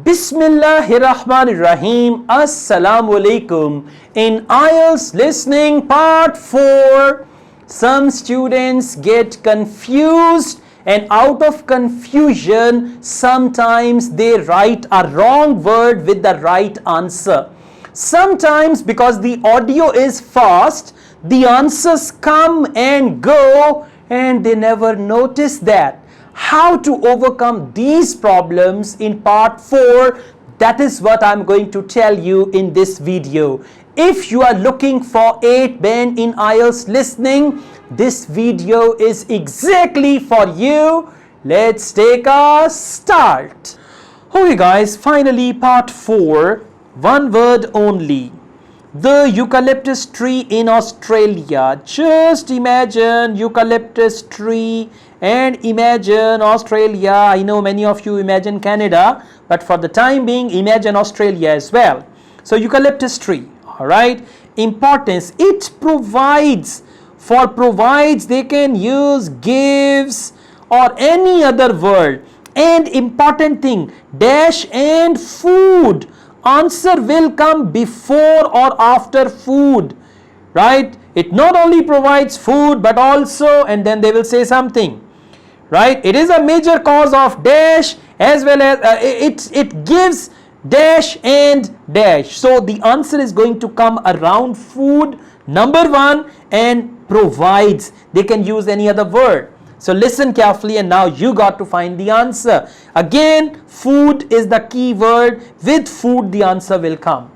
Bismillahirrahmanirrahim. Assalamu alaikum. In IELTS listening part 4, some students get confused, and out of confusion, sometimes they write a wrong word with the right answer. Sometimes because the audio is fast, the answers come and go and they never notice that. How to overcome these problems in part 4, that is what I'm going to tell you in this video. If you are looking for 8 band in IELTS listening, this video is exactly for you. Let's take a start. Okay guys, finally part 4, one word only. The eucalyptus tree in Australia. Just imagine eucalyptus tree and imagine Australia. I know many of you imagine Canada, but for the time being, imagine Australia as well. So eucalyptus tree, all right. Importance, it provides. For provides, they can use gives or any other word. And important thing, dash and food. Answer will come before or after food, right? It not only provides food but also, and then they will say something, right? It is a major cause of dash as well as it gives dash and dash. So the answer is going to come around food, number 1, and provides. They can use any other word. So listen carefully, and now you got to find the answer. Again, food is the key word. With food, the answer will come.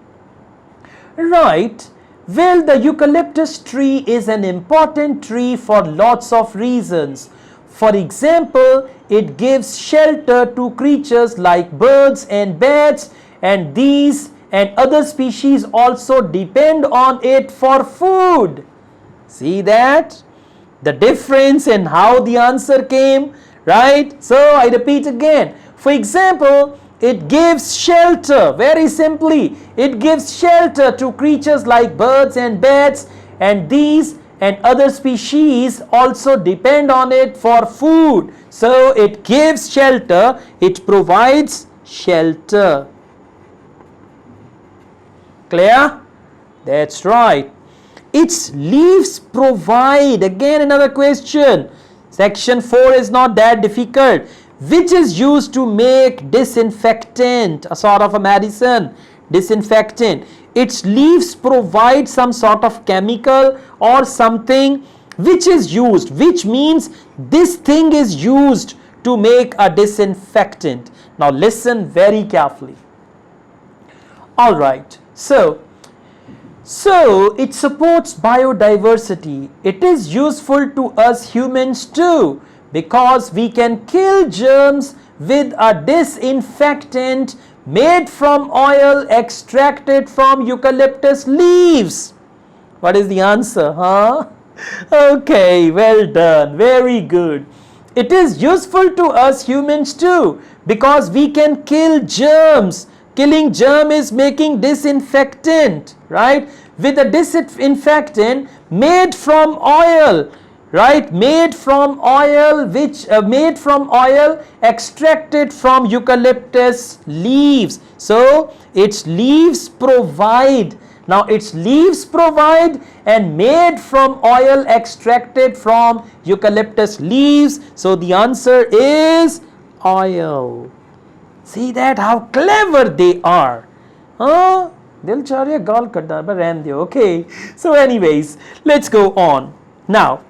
Right. Well, the eucalyptus tree is an important tree for lots of reasons. For example, it gives shelter to creatures like birds and bats, and these and other species also depend on it for food. See that? The difference in how the answer came, right? So I repeat again. For example, it gives shelter. Very simply, it gives shelter to creatures like birds and bats, and these and other species also depend on it for food. So it gives shelter, it provides shelter. Clear? That's right. Its leaves provide, again another question. Section 4 is not that difficult. Which is used to make disinfectant, a sort of a medicine, disinfectant. Its leaves provide some sort of chemical or something which is used, which means this thing is used to make a disinfectant. Now listen very carefully. Alright, so it supports biodiversity. It is useful to us humans too, because we can kill germs with a disinfectant made from oil extracted from eucalyptus leaves. What is the answer, huh? Okay, well done, very good. It is useful to us humans too, because we can kill germs. Killing germ is making disinfectant, right? With a disinfectant made from oil, right? Made from oil, made from oil extracted from eucalyptus leaves. So its leaves provide. Now its leaves provide and made from oil extracted from eucalyptus leaves. So the answer is oil. See that how clever they are, huh? Okay, so anyways, let's go on. Now,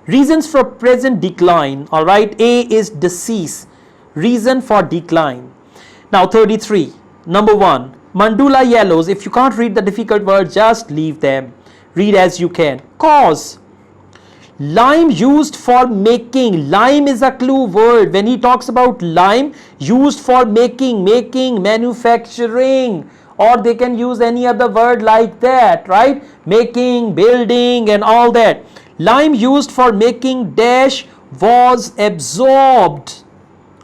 reasons for present decline. All right, A is disease, reason for decline. Now 33, number 1, mandula yellows. If you can't read the difficult words, just leave them, read as you can. Cause, lime used for making. Lime is a clue word. When he talks about lime used for making, manufacturing, or they can use any other word like that, right? Making, building and all that. Lime used for making dash was absorbed.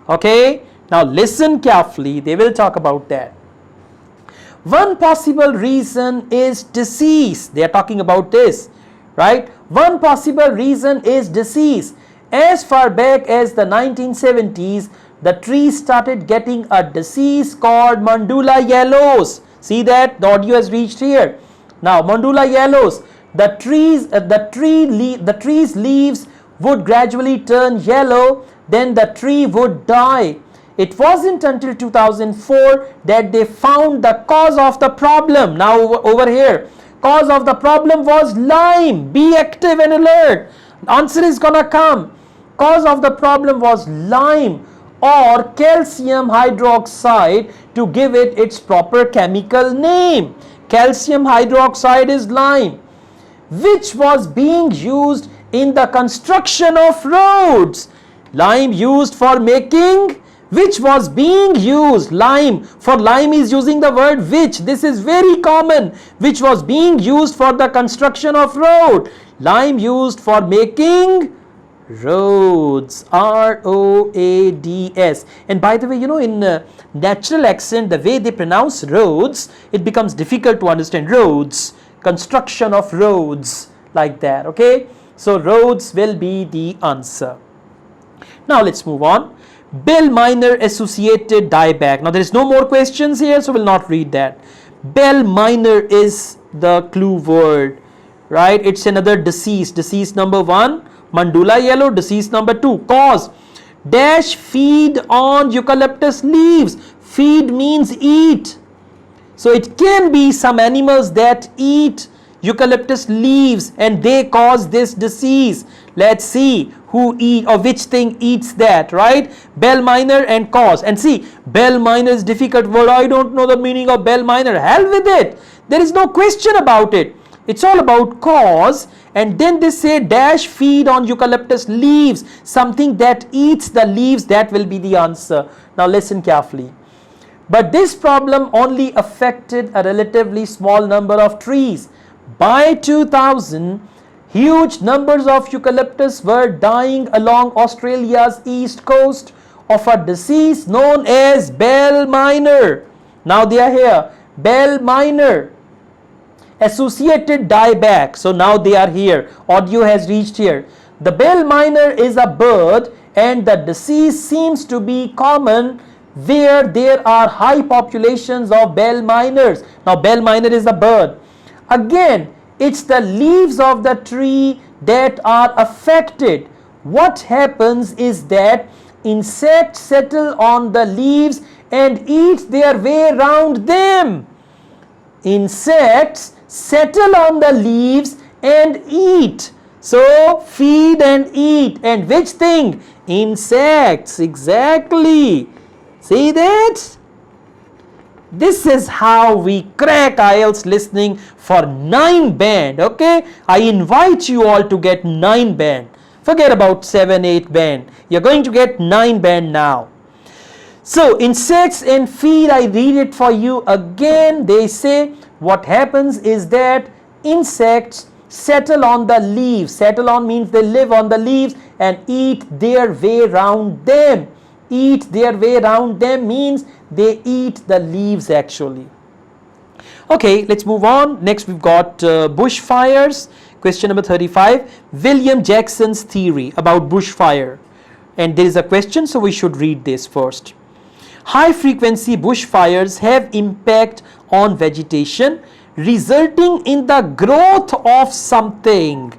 Okay, now listen carefully, they will talk about that. One possible reason is disease. They are talking about this, right? One possible reason is disease. As far back as the 1970s, the tree started getting a disease called mandula yellows. See that? The audio has reached here. Now, mandula yellows, the tree's leaves would gradually turn yellow, then the tree would die. It wasn't until 2004 that they found the cause of the problem. Now over here, cause of the problem was lime. Be active and alert. Answer is gonna come. Cause of the problem was lime or calcium hydroxide, to give it its proper chemical name. Calcium hydroxide is lime, which was being used in the construction of roads. Lime used for making, which was being used, lime, for lime is using the word which. This is very common. Which was being used for the construction of road. Lime used for making roads. R-O-A-D-S. And by the way, you know, in natural accent, the way they pronounce roads, it becomes difficult to understand. Roads, construction of roads, like that. Okay, so roads will be the answer. Now let's move on. Bell minor associated dieback. Now there is no more questions here, so we'll not read that. Bell minor is the clue word, right? It's another disease. Disease number 1, mandula yellow. Disease number 2, cause. Dash feed on eucalyptus leaves. Feed means eat. So it can be some animals that eat eucalyptus leaves and they cause this disease. Let's see who eat or which thing eats that, right? Bell minor and cause. And see, bell minor is difficult word. I don't know the meaning of bell minor. Hell with it. There is no question about it. It's all about cause. And then they say dash feed on eucalyptus leaves. Something that eats the leaves. That will be the answer. Now listen carefully. But this problem only affected a relatively small number of trees. By 2000, huge numbers of eucalyptus were dying along Australia's east coast of a disease known as bell minor. Now they are here. Bell minor associated dieback. So now they are here. Audio has reached here. The bell minor is a bird and the disease seems to be common where there are high populations of bell minors. Now bell minor is a bird. Again, it's the leaves of the tree that are affected. What happens is that insects settle on the leaves and eat their way around them. Insects settle on the leaves and eat. So feed and eat. And which thing? Insects. Exactly. See that? This is how we crack IELTS listening for 9 band. Okay, I invite you all to get 9 band. Forget about 7, 8 band. You're going to get 9 band now. So insects and feed, I read it for you again. They say what happens is that insects settle on the leaves. Settle on means they live on the leaves and eat their way around them. Eat their way around them means they eat the leaves actually. Okay, let's move on. Next we've got bushfires. Question number 35. William Jackson's theory about bushfire. And there is a question, so we should read this first. High frequency bushfires have impact on vegetation resulting in the growth of something.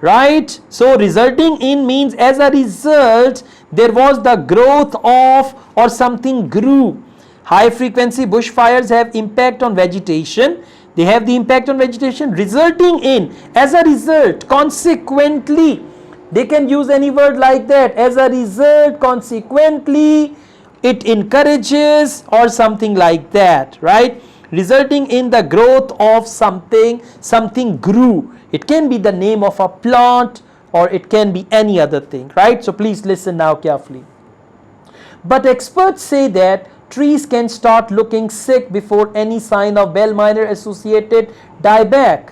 Right? So resulting in means as a result there was the growth of or something grew. High frequency bushfires have impact on vegetation. They have the impact on vegetation resulting in, as a result, consequently. They can use any word like that. As a result, consequently, it encourages or something like that, right? Resulting in the growth of something, something grew. It can be the name of a plant or it can be any other thing, right? So please listen now carefully. But experts say that trees can start looking sick before any sign of bell minor associated dieback.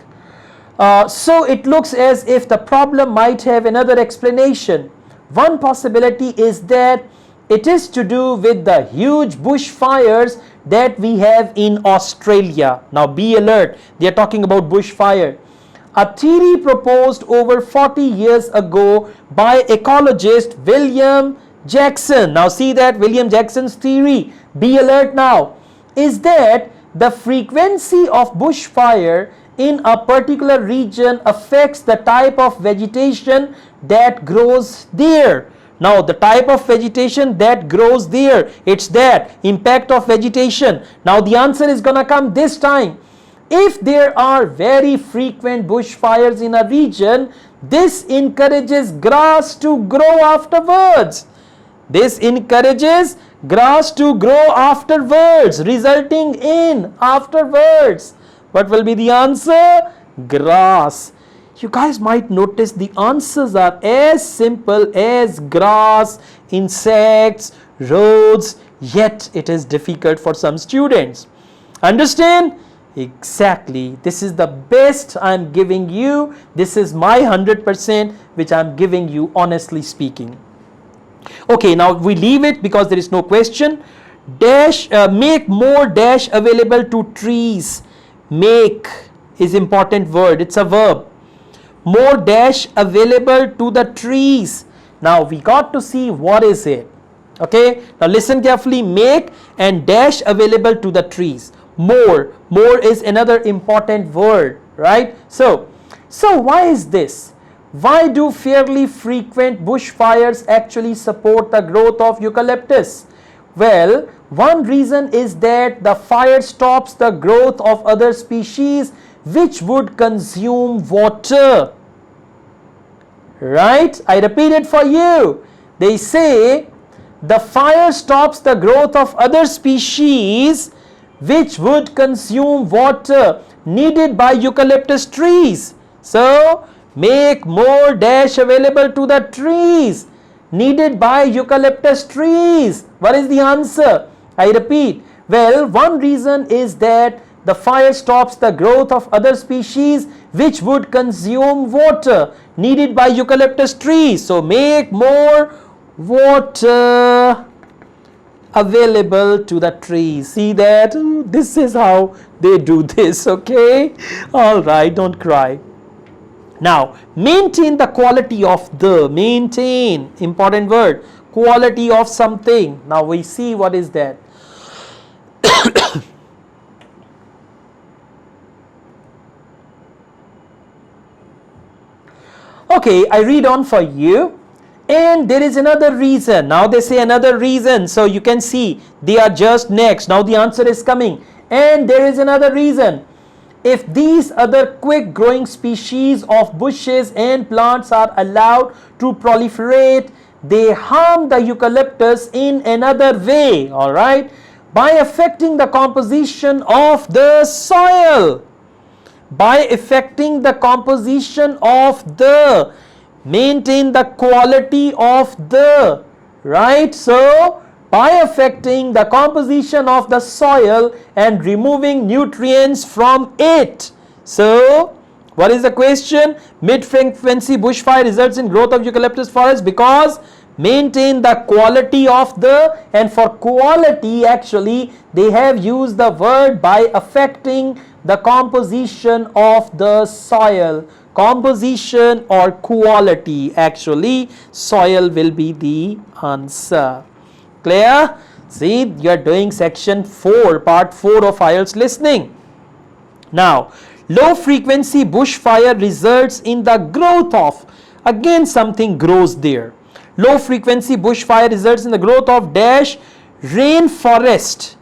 So it looks as if the problem might have another explanation. One possibility is that it is to do with the huge bushfires that we have in Australia. Now be alert, they are talking about bushfire. A theory proposed over 40 years ago by ecologist William Jackson. Now see that William Jackson's theory, be alert now, is that the frequency of bushfire in a particular region affects the type of vegetation that grows there. Now the type of vegetation that grows there, it's that impact of vegetation. Now the answer is gonna come this time. If there are very frequent bushfires in a region, this encourages grass to grow afterwards. This encourages grass to grow afterwards, resulting in afterwards. What will be the answer? Grass. You guys might notice the answers are as simple as grass, insects, roads, yet it is difficult for some students. Understand? Exactly. This is the best I am giving you. This is my 100% which I am giving you, honestly speaking. Okay, now we leave it because there is no question. Dash, make more dash available to trees. Make is important word. It's a verb. More dash available to the trees. Now we got to see what is it. Okay, now listen carefully. Make and dash available to the trees. More is another important word, right? So why is this? Why do fairly frequent bushfires actually support the growth of eucalyptus? Well, one reason is that the fire stops the growth of other species which would consume water. Right? I repeat it for you. They say the fire stops the growth of other species which would consume water needed by eucalyptus trees. So, make more dash available to the trees needed by eucalyptus trees. What is the answer? I repeat. Well, one reason is that the fire stops the growth of other species which would consume water needed by eucalyptus trees. So, make more water available to the trees. See that? This is how they do this, okay? All right, don't cry. Now, maintain the quality of the, maintain, important word, quality of something. Now, we see what is that. Okay, I read on for you. And there is another reason. Now they say another reason. So you can see they are just next. Now the answer is coming. And there is another reason. If these other quick growing species of bushes and plants are allowed to proliferate, they harm the eucalyptus in another way. Alright. By affecting the composition of the soil. By affecting the composition of the, maintain the quality of the, right? So, by affecting the composition of the soil and removing nutrients from it. So, what is the question? Mid-frequency bushfire results in growth of eucalyptus forest because maintain the quality of the, and for quality actually they have used the word by affecting the composition of the soil. Composition or quality, actually soil will be the answer. Clear? See, you are doing section 4, part 4 of IELTS listening. Now, low frequency bushfire results in the growth of, again something grows there. Low frequency bushfire results in the growth of dash rainforest.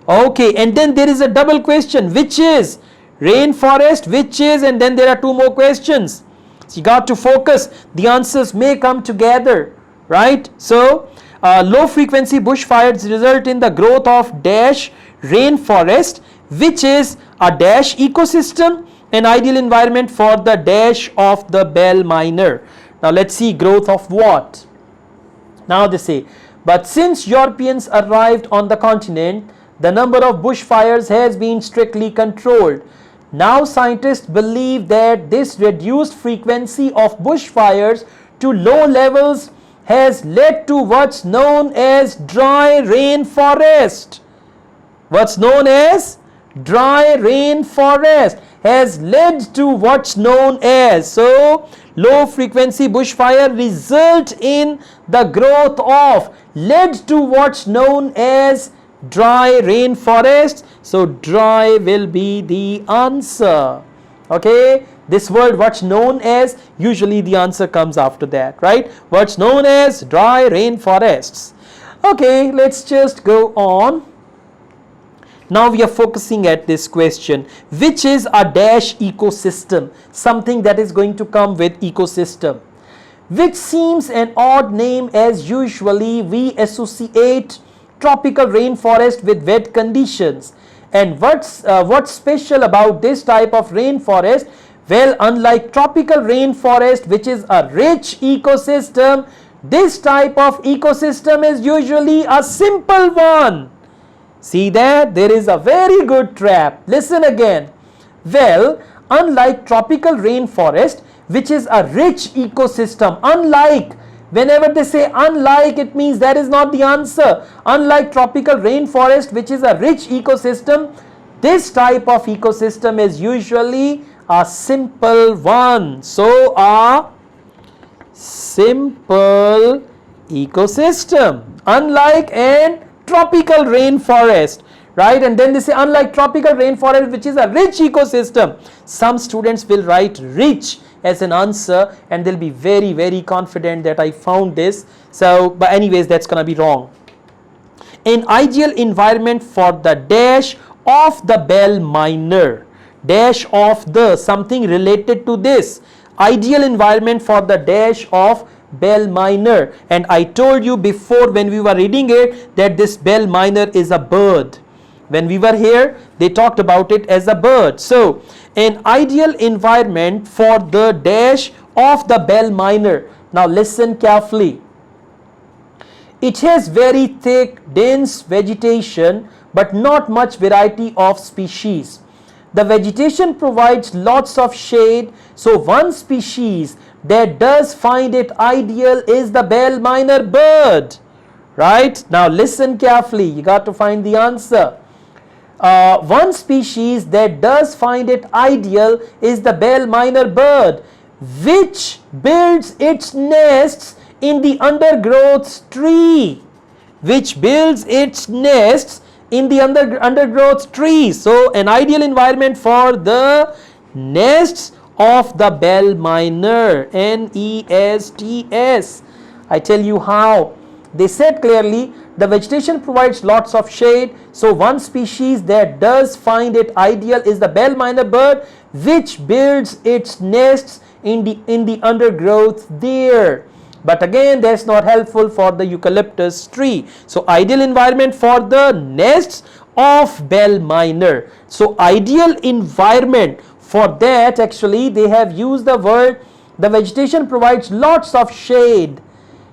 Okay, and then there is a double question, which is rainforest, which is, and then there are two more questions. So you got to focus. The answers may come together, right? So, low frequency bushfires result in the growth of dash rainforest, which is a dash ecosystem, an ideal environment for the dash of the bell miner. Now let's see growth of what? Now they say, but since Europeans arrived on the continent, the number of bushfires has been strictly controlled. Now scientists believe that this reduced frequency of bushfires to low levels has led to what's known as dry rainforest. What's known as dry rainforest has led to what's known as. So low frequency bushfire result in the growth of, led to what's known as dry rainforest. So dry will be the answer. Okay, this word what's known as, usually the answer comes after that, right? What's known as dry rainforests. Okay, let's just go on. Now we are focusing at this question, which is a dash ecosystem, something that is going to come with ecosystem, which seems an odd name as usually we associate tropical rainforest with wet conditions. And what's special about this type of rainforest? Well, unlike tropical rainforest, which is a rich ecosystem, this type of ecosystem is usually a simple one. See that? There is a very good trap. Listen again. Well, unlike tropical rainforest, which is a rich ecosystem, unlike, whenever they say unlike, it means that is not the answer. Unlike tropical rainforest, which is a rich ecosystem, this type of ecosystem is usually a simple one. So, a simple ecosystem, unlike and tropical rainforest, right? And then they say unlike tropical rainforest, which is a rich ecosystem. Some students will write rich as an answer and they'll be very, very confident that I found this. So, but anyways, that's gonna be wrong. An ideal environment for the dash of the bell minor, dash of the something related to this, ideal environment for the dash of bell minor. And I told you before when we were reading it that this bell minor is a bird. When we were here, they talked about it as a bird. So, an ideal environment for the dash of the bell minor. Now listen carefully. It has very thick, dense vegetation, but not much variety of species. The vegetation provides lots of shade, so one species that does find it ideal is the bell minor bird. Right? Now listen carefully, you got to find the answer. One species that does find it ideal is the bell minor bird, which builds its nests in the undergrowth tree. Which builds its nests in the undergrowth tree. So an ideal environment for the nests of the bell minor, Nests. I tell you how. They said clearly the vegetation provides lots of shade, so one species that does find it ideal is the bell minor bird, which builds its nests in the undergrowth there. But again, that's not helpful for the eucalyptus tree. So ideal environment for the nests of bell minor. So ideal environment for that, actually they have used the word, the vegetation provides lots of shade,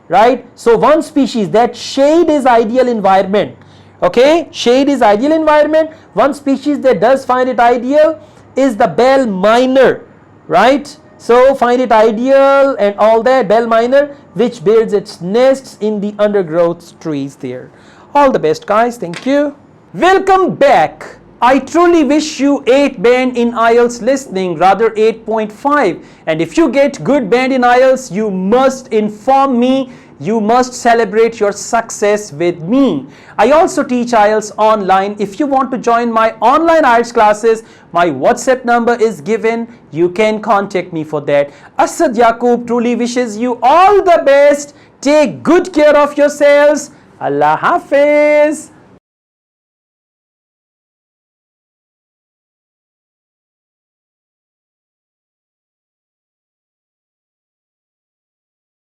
right? So one species, that shade is ideal environment. Okay, shade is ideal environment. One species that does find it ideal is the bell minor, right? So find it ideal and all that, bell minor, which builds its nests in the undergrowth trees there. All the best, guys. Thank you. Welcome back. I truly wish you 8 band in IELTS listening, rather 8.5. And if you get good band in IELTS, you must inform me. You must celebrate your success with me. I also teach IELTS online. If you want to join my online IELTS classes, my WhatsApp number is given. You can contact me for that. Asad Yaqub truly wishes you all the best. Take good care of yourselves. Allah Hafiz.